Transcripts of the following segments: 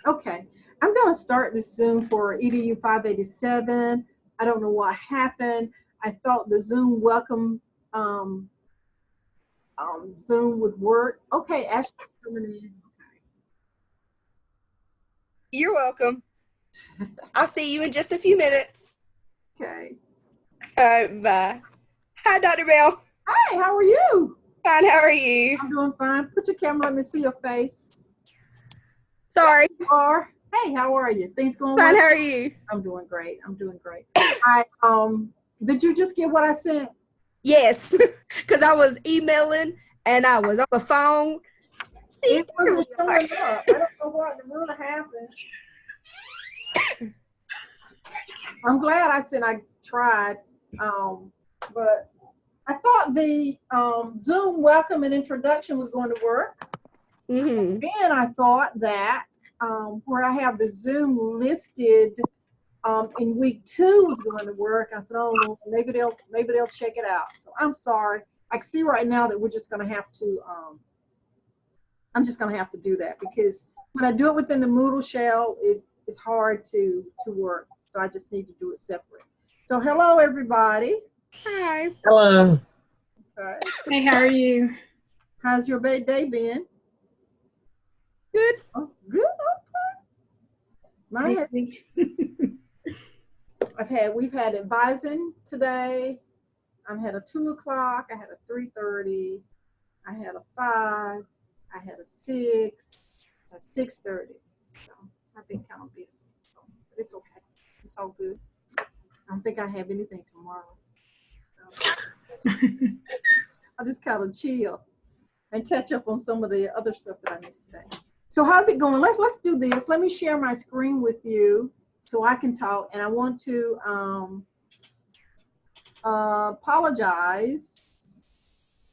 Okay, I'm going to start this Zoom for EDU 587. I don't know what happened. I thought the Zoom welcome um, Zoom would work. Okay, Ashley's coming in. You're welcome. I'll see you in just a few minutes. Okay. Bye. Hi, Dr. Bell. Hi, how are you? Fine, how are you? I'm doing fine. Put your camera, let me see your face. Sorry. You are. Hey, how are you? Things going Fine, well? how are you? I'm doing great. I'm doing great. Did you just get what I sent? Yes, because I was emailing and I was on the phone. See, It wasn't showing up. I don't know what really happened. I'm glad I tried, but I thought the Zoom welcome and introduction was going to work. Mm-hmm. And I thought that where I have the Zoom listed in week 2 was going to work. I said, oh, maybe they'll check it out. So I'm sorry. I can see right now that we're just going to have to. I'm just going to have to do that because when I do it within the Moodle shell, it's hard to work. So I just need to do it separate. So hello, everybody. Hi. Hello. Okay. Hey, how are you? How's your day been? Good. Oh, good. Okay. We've had advising today. I had a 2 o'clock. I had a 3:30. I had a 5. I had a 6. A 6:30. So I've been kind of busy. So, but it's okay. It's all good. I don't think I have anything tomorrow. So, I'll just kind of chill and catch up on some of the other stuff that I missed today. So how's it going? Let's do this. Let me share my screen with you so I can talk. And I want to apologize,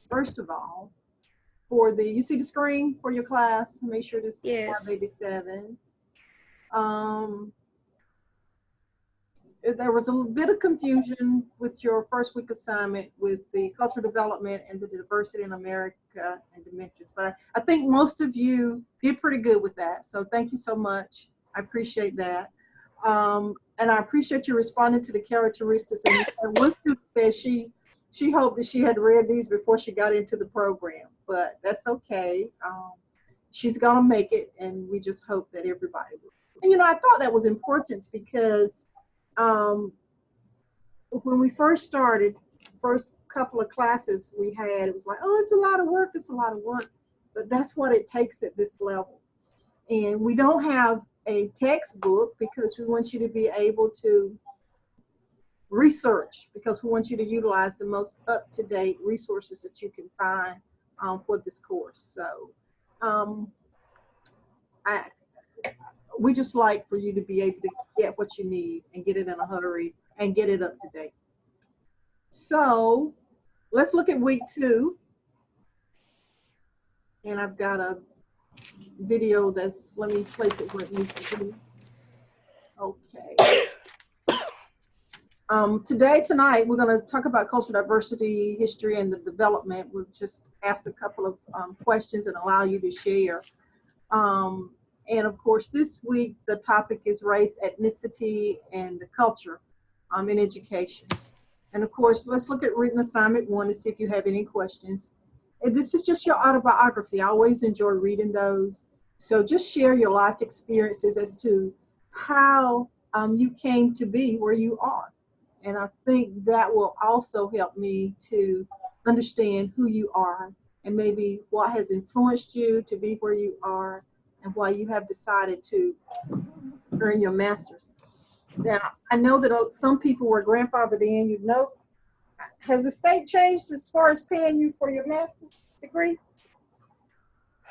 first of all, for you see the screen for your class? Make sure this is 587. There was a bit of confusion with your first week assignment with the cultural development and the diversity in America and dimensions. But I think most of you did pretty good with that. So thank you so much. I appreciate that. And I appreciate you responding to the characteristics. And one student said she hoped that she had read these before she got into the program, but that's okay. She's gonna make it, and we just hope that everybody will. And I thought that was important because when we first started, first couple of classes we had, it was like, oh, it's a lot of work, it's a lot of work. But that's what it takes at this level. And we don't have a textbook because we want you to be able to research, because we want you to utilize the most up-to-date resources that you can find for this course. So we just like for you to be able to get what you need and get it in a hurry and get it up to date. So let's look at week 2. And I've got a video that's, let me place it where it needs to be. Okay. Tonight, we're going to talk about cultural diversity, history, and the development. We've just asked a couple of questions and allow you to share. And of course, this week, the topic is race, ethnicity, and the culture in education. And of course, let's look at written assignment 1 to see if you have any questions. And this is just your autobiography. I always enjoy reading those. So just share your life experiences as to how you came to be where you are. And I think that will also help me to understand who you are and maybe what has influenced you to be where you are and why you have decided to earn your master's. Now, I know that some people were grandfathered in. Has the state changed as far as paying you for your master's degree?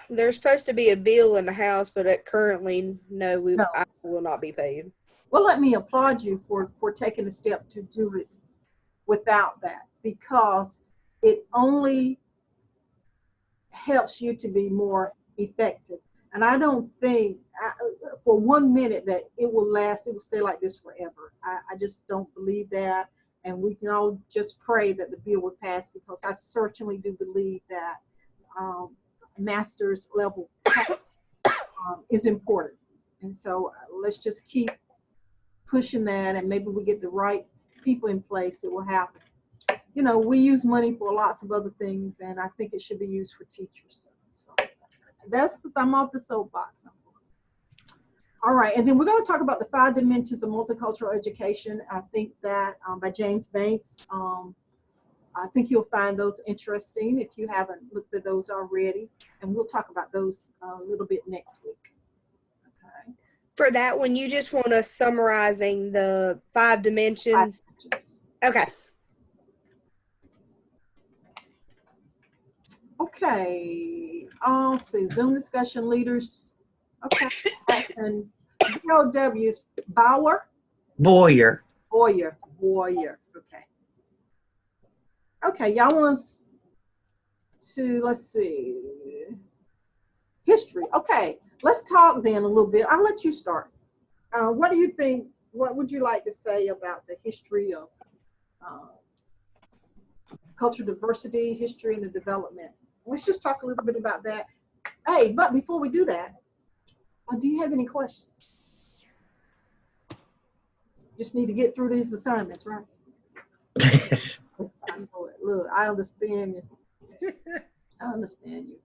There's supposed to be a bill in the House, but currently, no. I will not be paid. Well, let me applaud you for taking the step to do it without that, because it only helps you to be more effective. And I don't think for 1 minute that it will stay like this forever. I just don't believe that. And we can all just pray that the bill would pass, because I certainly do believe that master's level is important. And so let's just keep pushing that, and maybe we get the right people in place, it will happen. You know, we use money for lots of other things, and I think it should be used for teachers. So I'm off the soapbox. All right, and then we're going to talk about the 5 dimensions of multicultural education. I think that by James Banks. I think you'll find those interesting if you haven't looked at those already, and we'll talk about those a little bit next week. Okay. For that one, you just want us summarizing the 5 dimensions. 5 dimensions. Okay. Okay. Let's see. Zoom discussion leaders. Okay. And POWs. Boyer. Okay. Okay. Y'all want us to, let's see. History. Okay. Let's talk then a little bit. I'll let you start. What do you think? What would you like to say about the history of cultural diversity, history, and the development? Let's just talk a little bit about that. Hey, but before we do that, do you have any questions? Just need to get through these assignments, right? I know it. Look, I understand you. I understand you.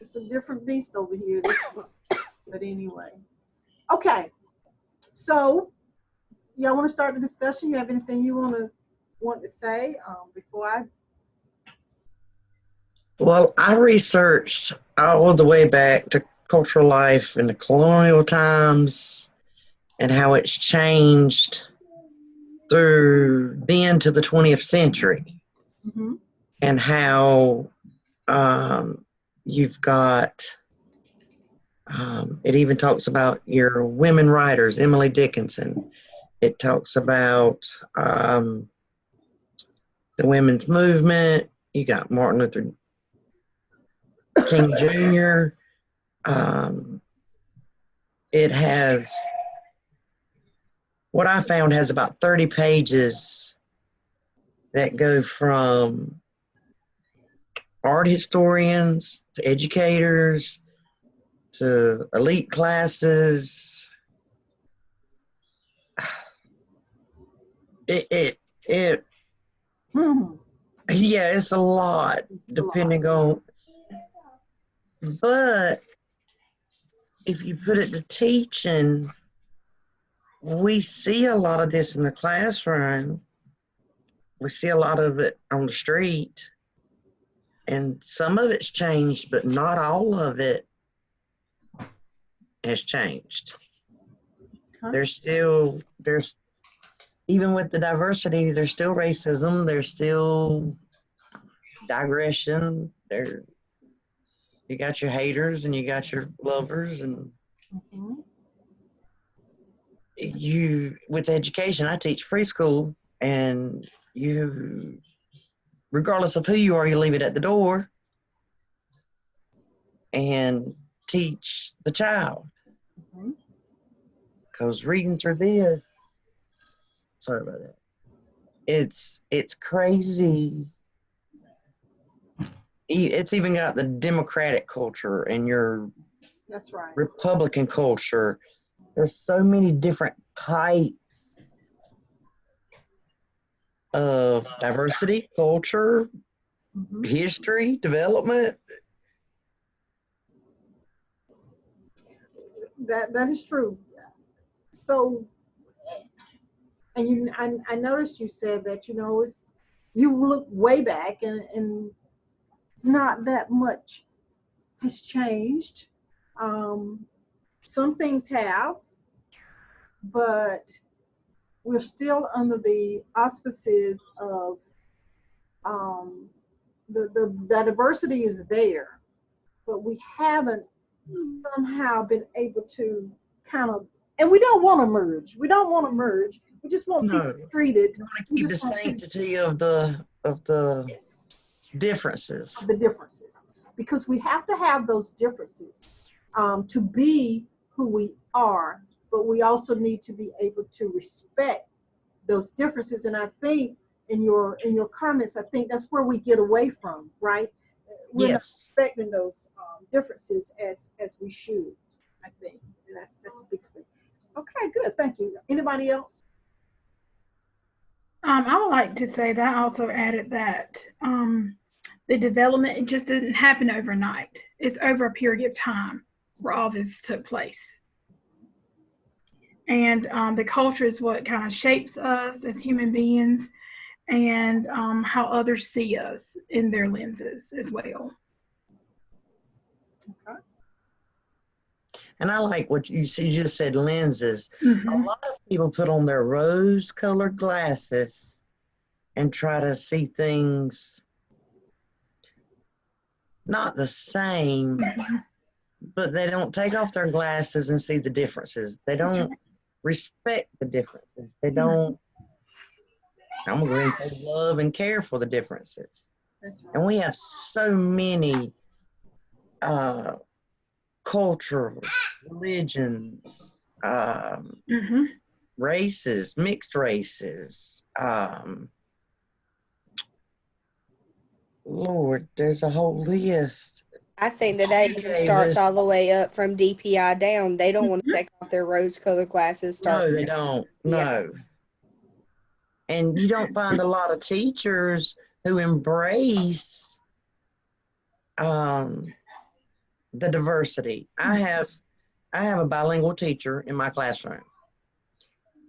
It's a different beast over here. But anyway. Okay. So y'all want to start the discussion? You have anything you want to say before I? Well, I researched all the way back to cultural life in the colonial times and how it's changed through then to the 20th century. Mm-hmm. And how you've got, it even talks about your women writers, Emily Dickinson. It talks about the women's movement. You got Martin Luther King Jr. It has, what I found has about 30 pages that go from art historians to educators to elite classes. Yeah, it's a lot, depending on, but if you put it to teaching, we see a lot of this in the classroom. We see a lot of it on the street, and some of it's changed, but not all of it has changed. There's even with the diversity, there's still racism, there's still digression. You got your haters and you got your lovers, and with education, I teach preschool, and you, regardless of who you are, you leave it at the door and teach the child. Because reading through this, sorry about that, it's crazy. It's even got the Democratic culture and your Republican culture. There's so many different types of diversity, culture, history, development. That is true. So, and I noticed you said that, you know, you look way back and it's not that much has changed. Some things have, but we're still under the auspices of the diversity is there, but we haven't somehow been able to kind of, and we don't want to merge. We don't want to merge. We just want people treated. We want to keep the sanctity of the differences. The differences, because we have to have those differences to be who we are, but we also need to be able to respect those differences. And I think in your comments, I think that's where we get away from, right? we're not Yes. respecting those differences as we should. I think and that's a big thing. Okay, good. Thank you. Anybody else? I would like to say that I also added that the development, it just didn't happen overnight. It's over a period of time where all this took place. And the culture is what kind of shapes us as human beings, and how others see us in their lenses as well. Okay. And I like what you just said, lenses. Mm-hmm. A lot of people put on their rose-colored glasses and try to see things not the same, but they don't take off their glasses and see the differences. They don't respect the differences. They don't, I'm going to go ahead and say, love and care for the differences. That's right. And we have so many cultural, religions, races, mixed races. Lord, there's a whole list. I think that even starts all the way up from DPI down. They don't want to take off their rose-colored glasses. No, they don't. No. And you don't find a lot of teachers who embrace the diversity. I have a bilingual teacher in my classroom,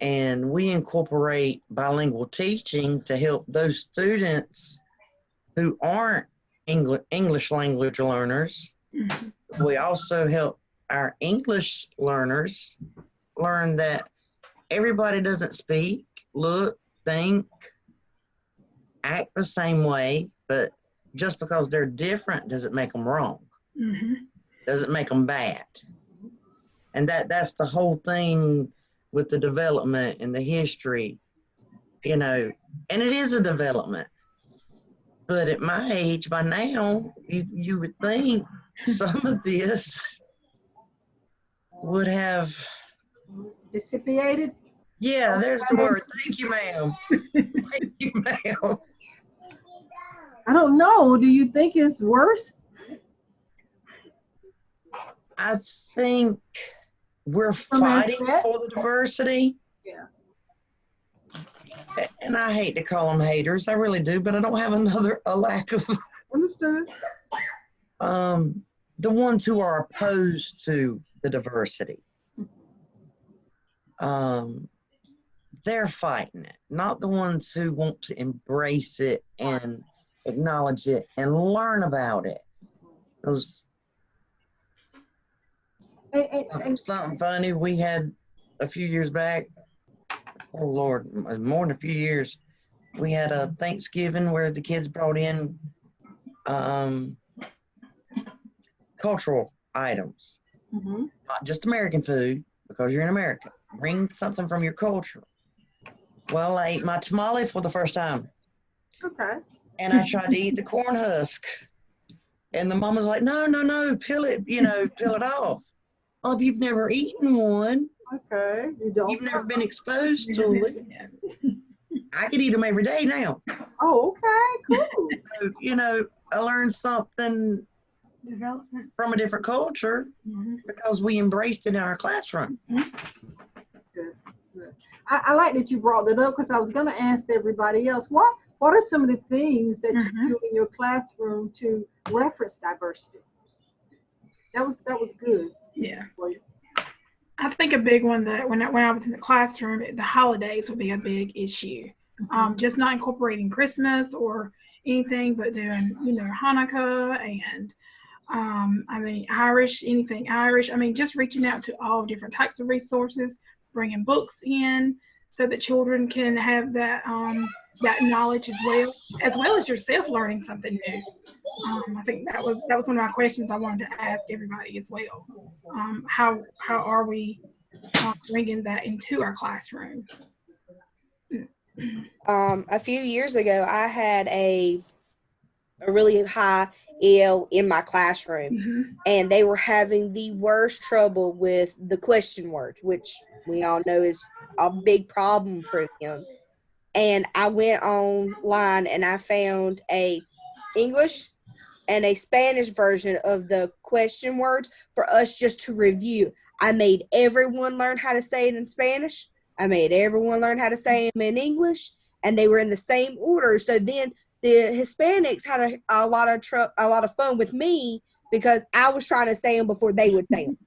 and we incorporate bilingual teaching to help those students who aren't English language learners. We also help our English learners learn that everybody doesn't speak, look, think, act the same way, but just because they're different doesn't make them wrong. Doesn't make them bad. And that's the whole thing with the development and the history, you know, and it is a development. But at my age, by now, you would think some of this would have Dissipated. Yeah, there's the word. Thank you, ma'am. Thank you, ma'am. I don't know. Do you think it's worse? I think we're fighting for the diversity. Yeah. And I hate to call them haters. I really do, but I don't have a lack of. Understood. The ones who are opposed to the diversity. They're fighting it, not the ones who want to embrace it and acknowledge it and learn about it. Those something funny we had a few years back. Oh Lord, more than a few years. We had a Thanksgiving where the kids brought in cultural items, not just American food, because you're in America. Bring something from your culture. Well, I ate my tamale for the first time. Okay. And I tried to eat the corn husk. And the mama's like, no, peel it, peel it off. Oh, if you've never eaten one, okay, you've never been exposed to it. I could eat them every day now. Oh, okay, cool. So, I learned something from a different culture because we embraced it in our classroom. Good. I like that you brought that up because I was going to ask everybody else, what are some of the things that you do in your classroom to reference diversity? That was good. Yeah. I think a big one that when I was in the classroom, the holidays would be a big issue. Just not incorporating Christmas or anything, but doing, Hanukkah and Irish, anything Irish. Just reaching out to all different types of resources, bringing books in so that children can have that that knowledge as well as yourself learning something new. I think that was one of my questions I wanted to ask everybody as well. How are we bringing that into our classroom? A few years ago, I had a really high EL in my classroom, and they were having the worst trouble with the question words, which we all know is a big problem for them. And I went online and I found a English, and a Spanish version of the question words for us just to review. I made everyone learn how to say it in Spanish. I made everyone learn how to say them in English, and they were in the same order. So then the Hispanics had a lot of fun with me because I was trying to say them before they would say them.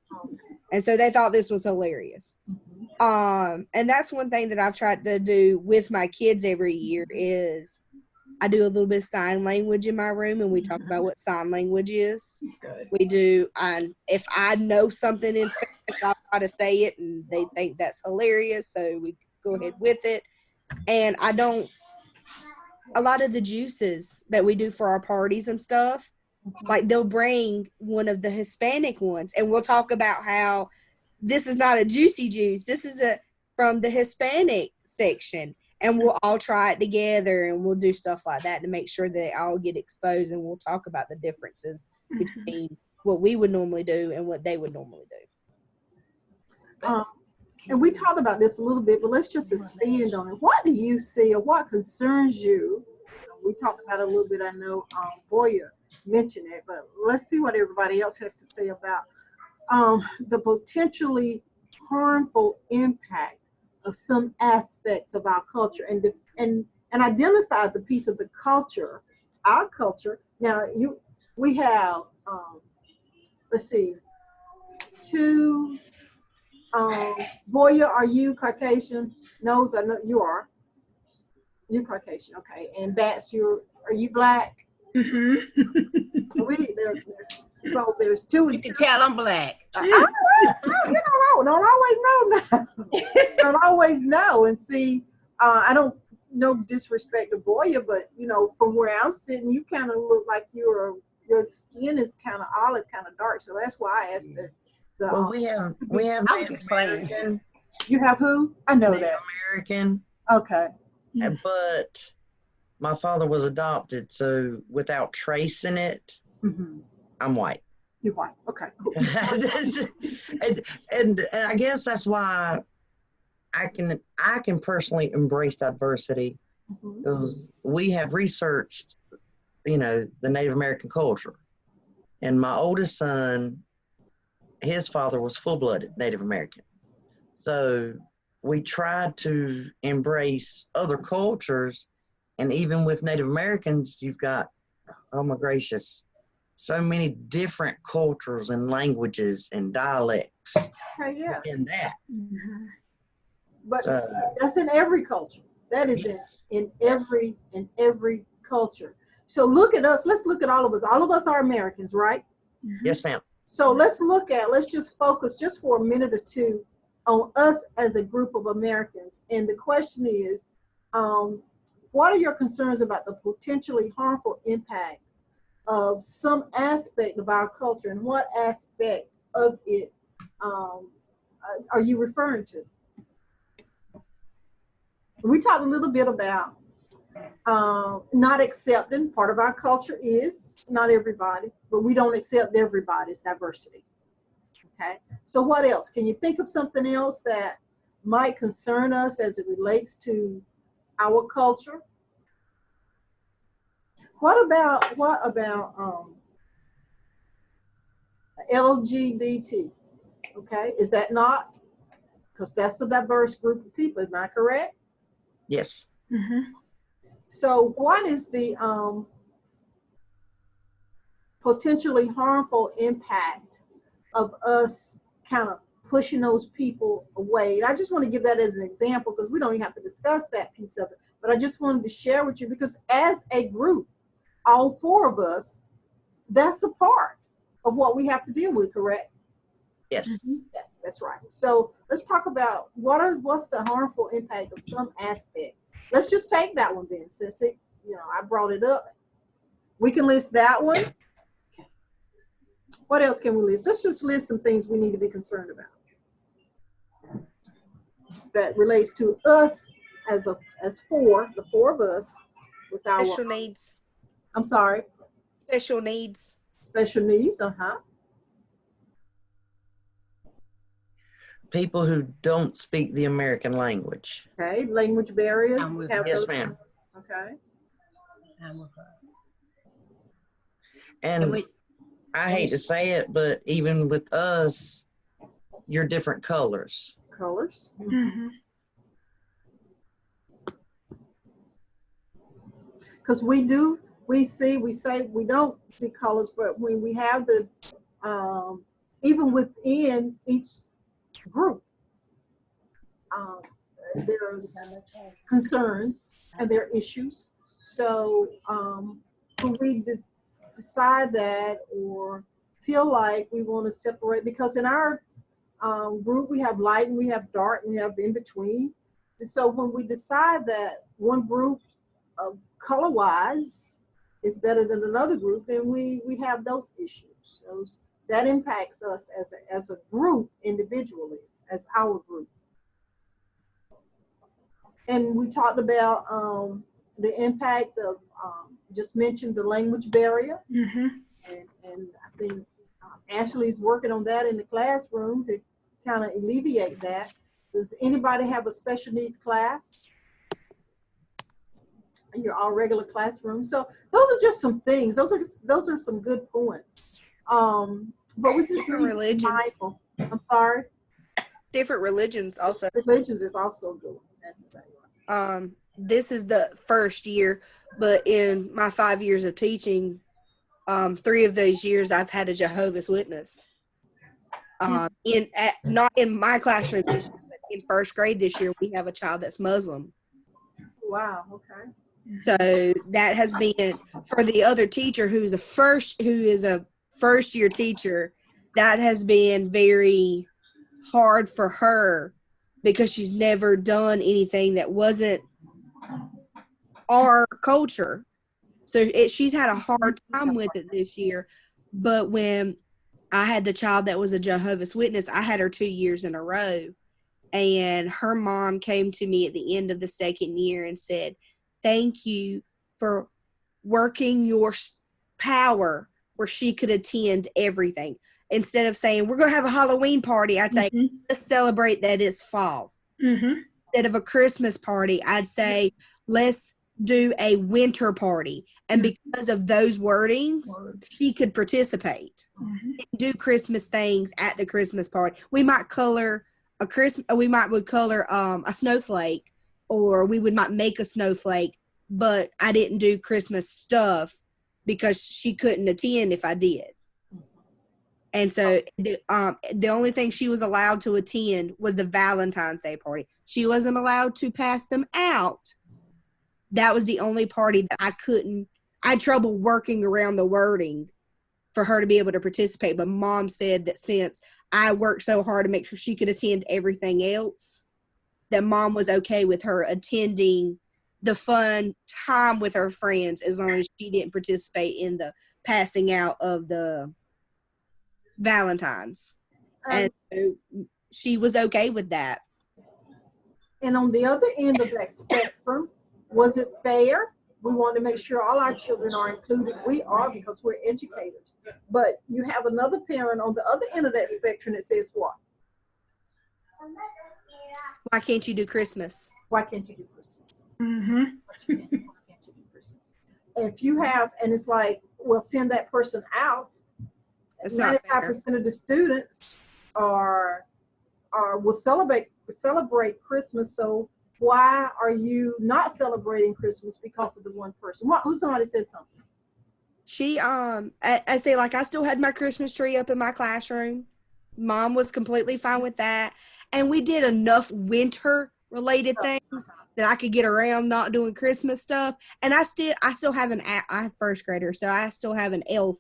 And so they thought this was hilarious. And that's one thing that I've tried to do with my kids every year is I do a little bit of sign language in my room, and we talk about what sign language is. Good. We do, and if I know something in Spanish, I'll try to say it, and they think that's hilarious, so we go ahead with it. And a lot of the juices that we do for our parties and stuff, like they'll bring one of the Hispanic ones, and we'll talk about how this is not a juicy juice. This is from the Hispanic section, and we'll all try it together, and we'll do stuff like that to make sure that they all get exposed, and we'll talk about the differences between what we would normally do and what they would normally do. And we talked about this a little bit, but let's just expand on it. What do you see or what concerns you? We talked about it a little bit. I know Boya mentioned it, but let's see what everybody else has to say about the potentially harmful impact of some aspects of our culture, and identify the piece of the culture, our culture. Now we have let's see, two. Boya, are you Caucasian? Nose, I know you are. You're Caucasian, okay. And Bats, are you black? So there's two and You two. can tell I'm black. Don't always know now. Don't always know. And see, I don't no disrespect to Boya, but from where I'm sitting, you kind of look like your skin is kind of olive, kind of dark. So that's why I asked the Well, we have I'm Native just playing. American, you have who? I know Native that. American, Okay. but my father was adopted, so without tracing it, I'm white. You're white. Okay, cool. and I guess that's why I can personally embrace diversity, because we have researched, the Native American culture, and my oldest son, his father was full-blooded Native American. So we tried to embrace other cultures, and even with Native Americans, you've got, oh my gracious, so many different cultures and languages and dialects Yeah. in that. But that's in every culture. That is Yes. in every culture. So look at us. Let's look at all of us. All of us are Americans, right? Yes, ma'am. So let's just focus just for a minute or two on us as a group of Americans. And the question is, what are your concerns about the potentially harmful impact of some aspect of our culture, and what aspect of it are you referring to? We talked a little bit about not accepting. Part of our culture is not everybody, but we don't accept everybody's diversity. Okay, so what else? Can you think of something else that might concern us as it relates to our culture? What about LGBT? Okay, is that not? Because that's a diverse group of people, am I correct? Yes. So what is the potentially harmful impact of us kind of pushing those people away? And I just want to give that as an example, because we don't even have to discuss that piece of it, but I just wanted to share with you, because as a group, all four of us, that's a part of what we have to deal with, correct? Yes. Yes, that's right. So let's talk about what's the harmful impact of some aspect. Let's just take that one then, since I brought it up. We can list that one. What else can we list? Let's just list some things we need to be concerned about that relates to us as the four of us with our Special needs. I'm sorry. Special needs. Special needs, People who don't speak the American language. Okay, language barriers. Yes, ma'am. Okay. And I hate to say it, but even with us, you're different colors. Colors. Mm-hmm. Because we say we don't see colors, but when we have the, even within each group, there's concerns and there are issues. So when we decide that or feel like we want to separate, because in our group we have light and we have dark and we have in between. And so when we decide that one group color wise is better than another group, then we have those issues. That impacts us as a group individually, as our group. And we talked about the impact of, just mentioned the language barrier. Mm-hmm. And I think Ashley's working on that in the classroom to kind of alleviate that. Does anybody have a special needs class in your all regular classroom? So those are just some things. Those are some good points. But we just Different need to be religions. mindful. I'm sorry. Different religions also. Religions is also good. That's exactly right. This is the first year, but in my 5 years of teaching, 3 of those years I've had a Jehovah's Witness. Not in my classroom this year, but in first grade this year, we have a child that's Muslim. Wow. Okay. So that has been for the other teacher who is a first year teacher. That has been very hard for her because she's never done anything that wasn't our culture. So she's had a hard time with it this year. But when I had the child that was a Jehovah's Witness, I had her 2 years in a row. And her mom came to me at the end of the second year and said, "Thank you for working your power where she could attend everything." Instead of saying, "We're going to have a Halloween party," I'd say, "Let's celebrate that it's fall." Mm-hmm. Instead of a Christmas party, I'd say, "Let's do a winter party." And because of those wordings, she could participate and do Christmas things at the Christmas party. We might color would color a snowflake, or we might make a snowflake, but I didn't do Christmas stuff because she couldn't attend if I did. And so the only thing she was allowed to attend was the Valentine's Day party. She wasn't allowed to pass them out. That was the only party that I had trouble working around the wording for her to be able to participate. But Mom said that since I worked so hard to make sure she could attend everything else, that Mom was okay with her attending the fun time with her friends as long as she didn't participate in the passing out of the Valentine's. And so she was okay with that. And on the other end of that spectrum, was it fair? We want to make sure all our children are included. We are, because we're educators. But you have another parent on the other end of that spectrum that says what? Why can't you do Christmas? Why can't you do Christmas? Mm-hmm. Why can't you do Christmas? If you have, and it's like, well, send that person out. It's not fair. 95% of the students will celebrate Christmas. So why are you not celebrating Christmas because of the one person? Somebody said something. She I say, like, I still had my Christmas tree up in my classroom. Mom was completely fine with that. And we did enough winter related things that I could get around not doing Christmas stuff. And I still have I have first grader, so I still have an elf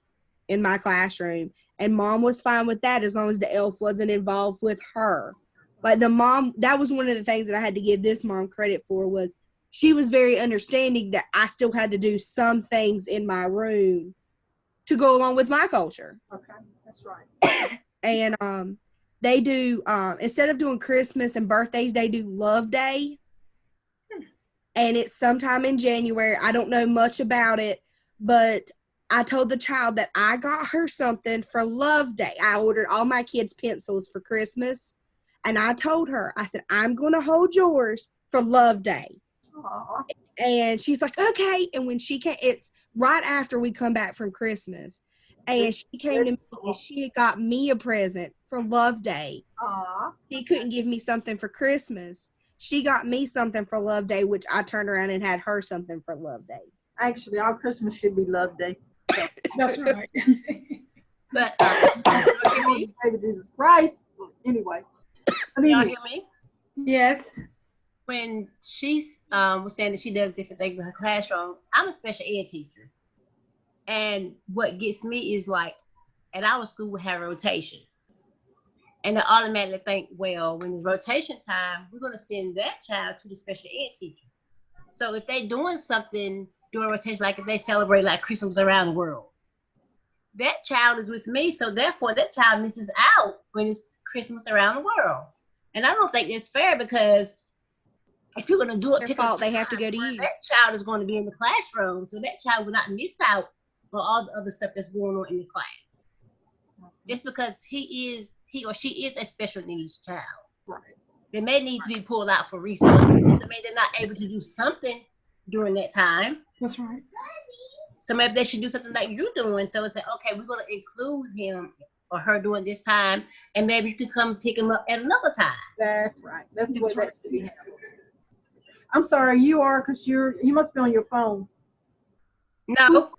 in my classroom. And Mom was fine with that as long as the elf wasn't involved with her. Like that was one of the things that I had to give this mom credit for, was she was very understanding that I still had to do some things in my room to go along with my culture. Okay, that's right. And they do, instead of doing Christmas and birthdays, they do Love Day. And it's sometime in January. I don't know much about it, but I told the child that I got her something for Love Day. I ordered all my kids' pencils for Christmas. And I told her, I said, I'm going to hold yours for Love Day. Aww. And she's like, okay. And when she came, it's right after we come back from Christmas. and she came to me and she had got me a present for Love Day. Aw. He couldn't give me something for Christmas. She got me something for Love Day, which I turned around and had her something for Love Day. Actually, our Christmas should be Love Day. That's right. But Baby Jesus Christ. Anyway. y'all hear me? Yes. When she was saying that she does different things in her classroom, I'm a special ed teacher. And what gets me is like, at our school, we have rotations. And I automatically think, well, when it's rotation time, we're going to send that child to the special ed teacher. So if they're doing something during rotation, like if they celebrate like Christmas around the world, that child is with me. So therefore, that child misses out when it's Christmas around the world. And I don't think it's fair, because if you're going to do it, Their fault, they have to go to you. that child is going to be in the classroom. So that child will not miss out on all the other stuff that's going on in the class. Just because he or she is a special needs child. Right. They may need to be pulled out for resources. Maybe they're not able to do something during that time. That's right. So maybe they should do something like you're doing. So it's like, okay, we're going to include him or her during this time, and maybe you can come pick him up at another time. That's right. That's the way that should be handled. I'm sorry, you are, because you must be on your phone. No,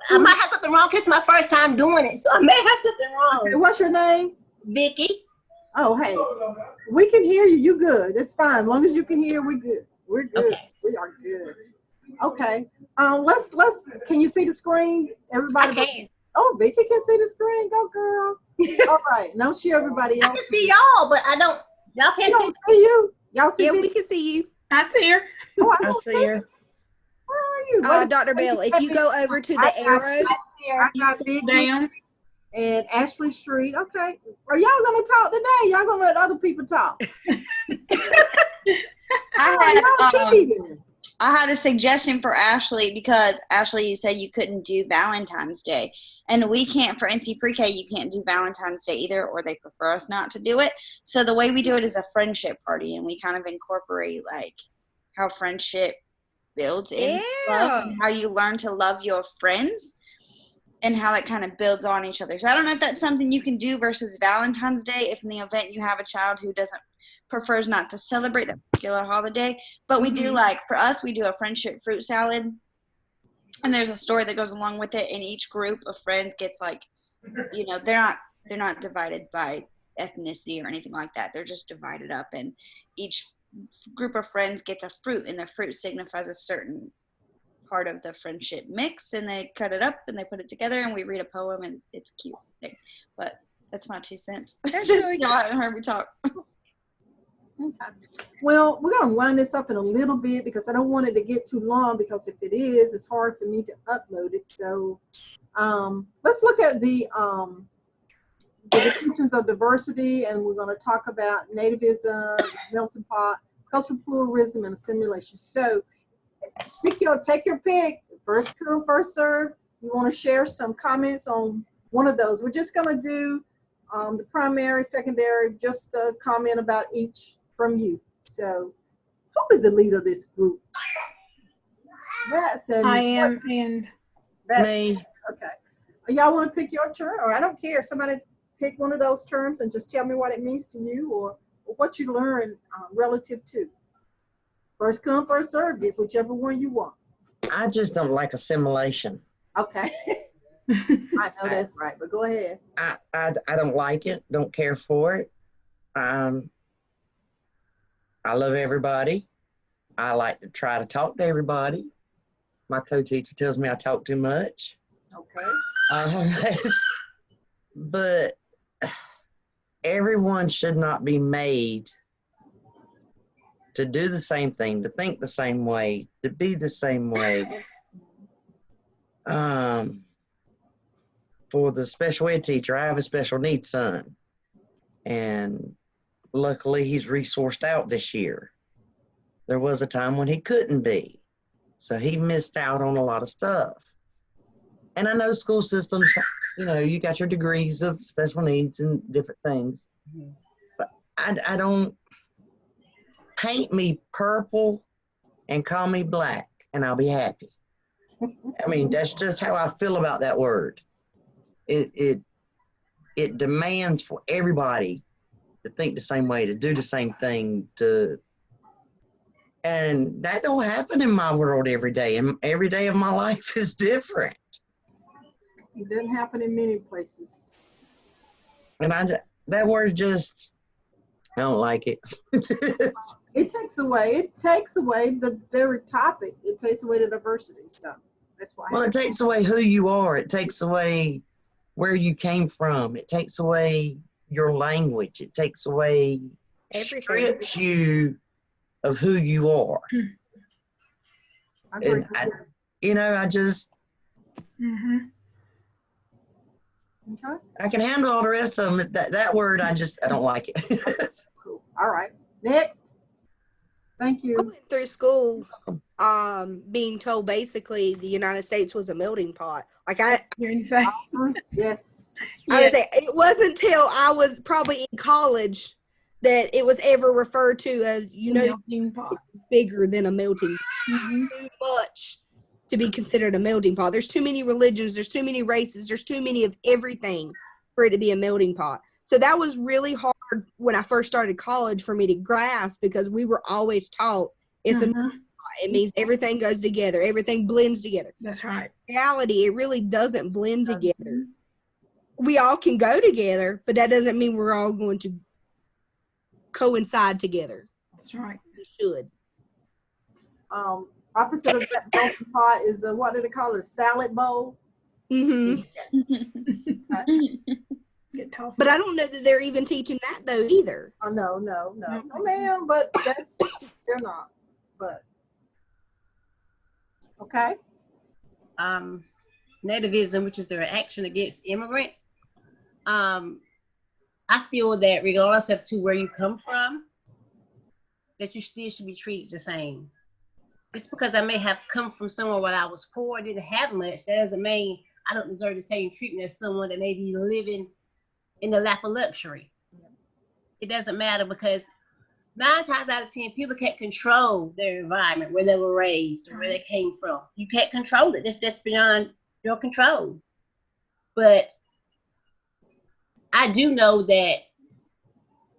I might have something wrong. 'Cause it's my first time doing it, so I may have something wrong. Okay, what's your name? Vicky. Oh, hey. We can hear you. You good. It's fine. As long as you can hear, we good. We're good. Okay. We are good. Okay. Let's can you see the screen? Everybody. I can. Oh, Vicky can see the screen. Go girl. All right. Now see everybody I else. can see y'all, but I don't. Y'all We can't don't see. see you. Y'all see Yeah, me? we can see you. I see her. Oh, I I don't see see. her. Where are you? Dr. Bell, if you go over to the arrow, I got Vicky Down. and Ashley Street. Okay. Are y'all gonna talk today? Y'all gonna let other people talk? I Y'all cheating. had a suggestion for Ashley, because Ashley, you said you couldn't do Valentine's Day, and we can't for NC Pre-K. You can't do Valentine's Day either, or they prefer us not to do it. So the way we do it is a friendship party, and we kind of incorporate like how friendship builds in love, and how you learn to love your friends, and how that kind of builds on each other. So I don't know if that's something you can do versus Valentine's Day, if in the event you have a child who prefers not to celebrate that particular holiday. But we do, like, for us, we do a friendship fruit salad, and there's a story that goes along with it, and each group of friends gets, like, you know, they're not divided by ethnicity or anything like that. They're just divided up, and each group of friends gets a fruit, and the fruit signifies a certain part of the friendship mix, and they cut it up and they put it together, and we read a poem, and it's cute thing. But that's my 2 cents. That's really Y'all haven't heard me talk. Okay. Well, we're going to wind this up in a little bit, because I don't want it to get too long, because if it is, it's hard for me to upload it. So let's look at the dimensions of diversity, and we're going to talk about nativism, melting pot, cultural pluralism, and assimilation. So take your pick. First come, first serve. You want to share some comments on one of those. We're just going to do the primary, secondary, just a comment about each from you. So who is the leader of this group? I am, and Me. Okay. Y'all want to pick your turn, or I don't care. Somebody pick one of those terms and just tell me what it means to you, or what you learn relative to. First come, first serve. Get whichever one you want. I just don't like assimilation. Okay. I know that's right, but go ahead. I don't like it. Don't care for it. I love everybody. I like to try to talk to everybody. My co-teacher tells me I talk too much. Okay. But everyone should not be made to do the same thing, to think the same way, to be the same way. For the special ed teacher, I have a special needs son, and luckily he's resourced out this year. There was a time when he couldn't be, so he missed out on a lot of stuff. And I know school systems, you know, you got your degrees of special needs and different things, but I don't. Paint me purple and call me black, and I'll be happy. I mean, that's just how I feel about that word. it demands for everybody to think the same way, to do the same thing, and that don't happen in my world every day, and every day of my life is different. It doesn't happen in many places. And that word just, I don't like it. It takes away the very topic. It takes away the diversity. So that's why. Well, it takes away who you are. It takes away where you came from. It takes away your language. It takes away, Everything. strips you of who you are. I agree. And I just, Okay. I can handle all the rest of them. That word, I don't like it. Cool. All right. Next. Thank I you. went through school being told basically the United States was a melting pot. Like Yes. I would say it wasn't until I was probably in college that it was ever referred to as, melting pot. Bigger than a melting pot. Too much to be considered a melting pot. There's too many religions, there's too many races, there's too many of everything for it to be a melting pot. So that was really hard when I first started college for me to grasp, because we were always taught it's a melting pot. It means everything goes together, everything blends together. That's right. In reality, it really doesn't blend together. We all can go together, but that doesn't mean we're all going to coincide together. That's right. We should. Opposite of that melting pot is what do they call it? A salad bowl. Mm-hmm. Yes. Get tossed. But I don't know that they're even teaching that though either. Oh, no, ma'am. But they're not. But okay. Nativism, which is their action against immigrants. I feel that regardless of where you come from, that you still should be treated the same. Just because I may have come from somewhere where I was poor, didn't have much, that doesn't mean I don't deserve the same treatment as someone that may be living in the lap of luxury. It doesn't matter, because 9 times out of 10, people can't control their environment, where they were raised or where they came from. You can't control it. That's beyond your control. But I do know that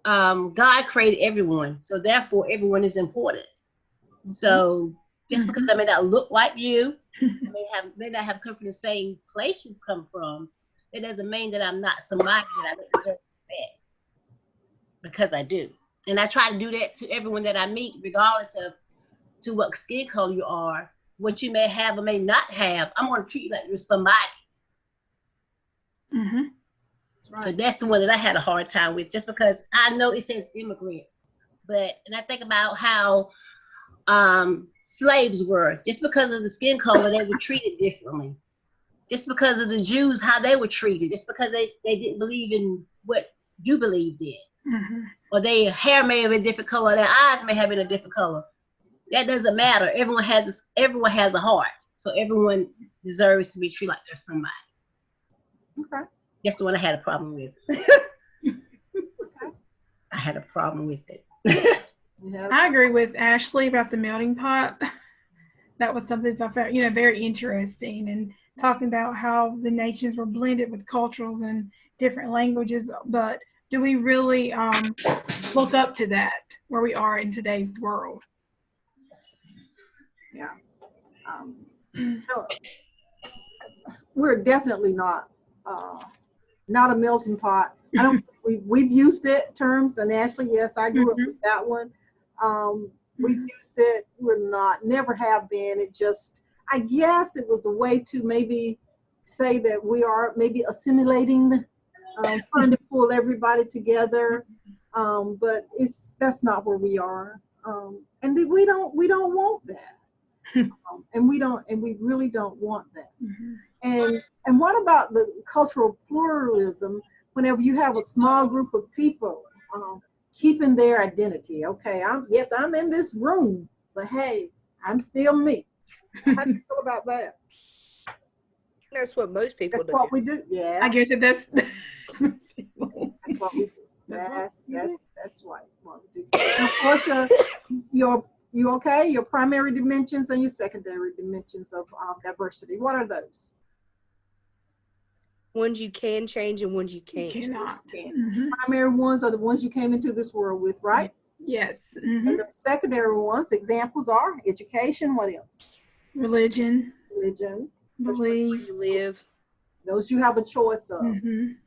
God created everyone, so therefore everyone is important. So just because I may not look like you, I may not have come from the same place you come from, it doesn't mean that I'm not somebody that I don't deserve respect, because I do. And I try to do that to everyone that I meet, regardless of to what skin color you are, what you may have or may not have. I'm going to treat you like you're somebody. Right. So that's the one that I had a hard time with, just because I know it says immigrants, and I think about how slaves were. Just because of the skin color, they were treated differently. Just because of the Jews, how they were treated. Just because they didn't believe in what you believed in. Or their hair may have been a different color, their eyes may have been a different color. That doesn't matter. Everyone has a heart. So everyone deserves to be treated like they're somebody. Okay. That's the one I had a problem with. I had a problem with it. I agree with Ashley about the melting pot. That was something that I found, very interesting, and talking about how the nations were blended with cultures and different languages. But do we really look up to that where we are in today's world? Yeah. No, we're definitely not a melting pot. I don't think we've used it terms, and Ashley, yes, I grew up with that one. We've used it. Never have been. It just, I guess it was a way to maybe say that we are maybe assimilating, trying to pull everybody together. But that's not where we are. And we don't want that. And we really don't want that. And what about the cultural pluralism whenever you have a small group of people keeping their identity? Okay, I'm in this room, but hey, I'm still me. How do you feel about that? That's what most people do. That's what we do. Yeah. I guess that's most people. That's what we do. That's what we do. And of course, you okay? Your primary dimensions and your secondary dimensions of diversity. What are those? Ones you can change and ones you You can't. cannot. Okay. Mhm. Primary ones are the ones you came into this world with, right? Yes. And Mhm. the secondary ones, examples are education, what else? Religion, Religion, beliefs. You live. those you have a choice of. Mhm.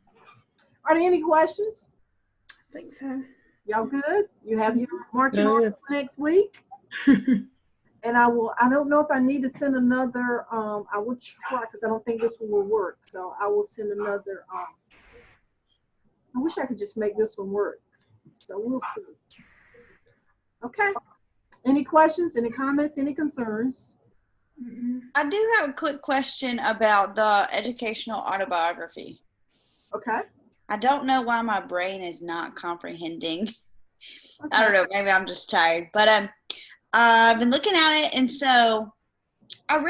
Are there any questions? I think so. Y'all good? You have your marching orders for next week? Mhm. And I don't know if I need to send another, I will try, because I don't think this one will work. So I will send another, I wish I could just make this one work. So we'll see. Okay. Any questions, any comments, any concerns? I do have a quick question about the educational autobiography. Okay. I don't know why my brain is not comprehending. Okay. I don't know. Maybe I'm just tired. But I've been looking at it, and so I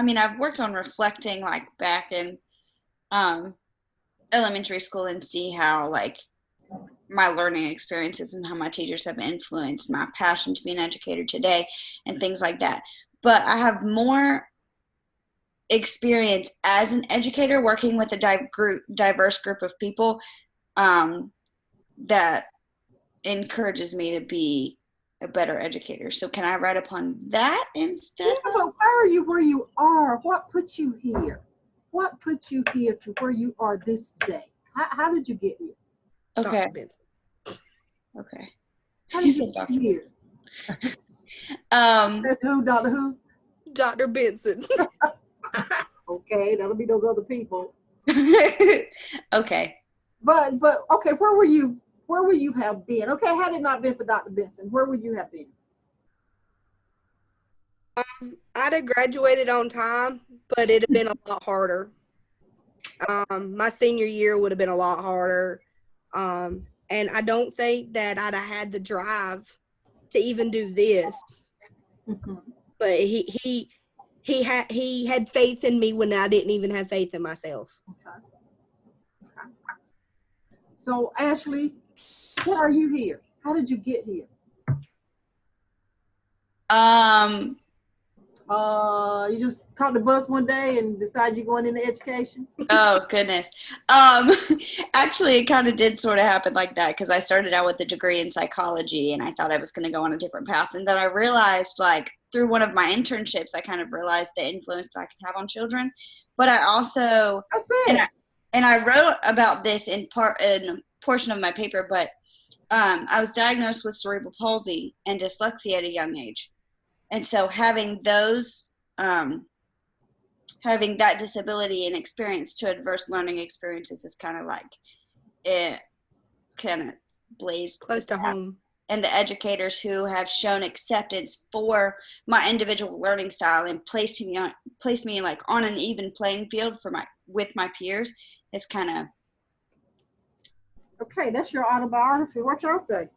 mean, I've worked on reflecting like back in elementary school and see how like my learning experiences and how my teachers have influenced my passion to be an educator today and things like that. But I have more experience as an educator working with a diverse group of people that encourages me to be a better educator. So can I write upon that instead? Yeah, but why are you where you are? What put you here? What put you here to where you are this day? How did you get here? Okay. Dr. Benson. Okay. How did you get here? Who, Dr. Who? Dr. Benson. Okay, that'll be those other people. Okay. But okay, where would you have been? Okay, had it not been for Dr. Benson, where would you have been? I'd have graduated on time, but it'd have been a lot harder. My senior year would have been a lot harder. And I don't think that I'd have had the drive to even do this. Mhm. But he had faith in me when I didn't even have faith in myself. Okay. Okay. So Ashley, why are you here? How did you get here? You just caught the bus one day and decided you're going into education? Oh goodness. Actually it kind of did sort of happen like that because I started out with a degree in psychology and I thought I was going to go on a different path, and then I realized like through one of my internships I kind of realized the influence that I could have on children. But I also That's it. and I wrote about this in a portion of my paper, but I was diagnosed with cerebral palsy and dyslexia at a young age. And so having that disability and experience to adverse learning experiences is kind of like it kind of blazed Close to home. And the educators who have shown acceptance for my individual learning style and placed me like on an even playing field with my peers is kind of. Okay, that's your autobiography. What y'all say?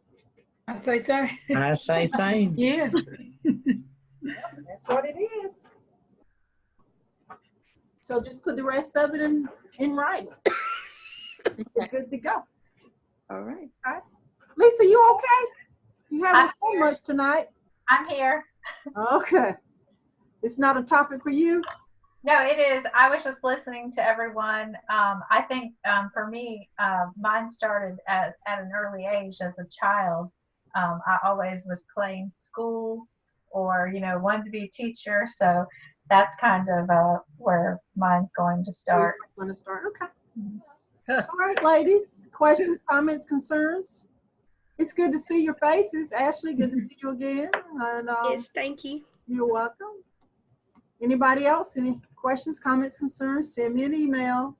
I say so. I say same. Yes. That's what it is. So just put the rest of it in writing. You're good to go. All right. Lisa, you okay? You haven't I'm said here. much tonight. I'm here. Okay. It's not a topic for you? No, it is. I was just listening to everyone. I think for me, mine started at an early age as a child. I always was playing school or, wanted to be a teacher. So that's kind of where mine's going to start. Going to start. Okay. All right, ladies. Questions, comments, concerns? It's good to see your faces. Ashley, good to see you again. And Yes, thank you. you're welcome. Anybody else? Any questions, comments, concerns? Send me an email.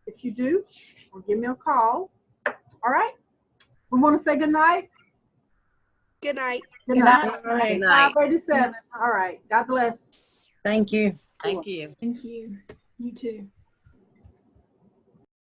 If you do, or give me a call. All right. We want to say good night. Good night. Good Good night. night. All right. Good night. 5:87. All right. God bless. Thank you. Thank you. Thank you. You too.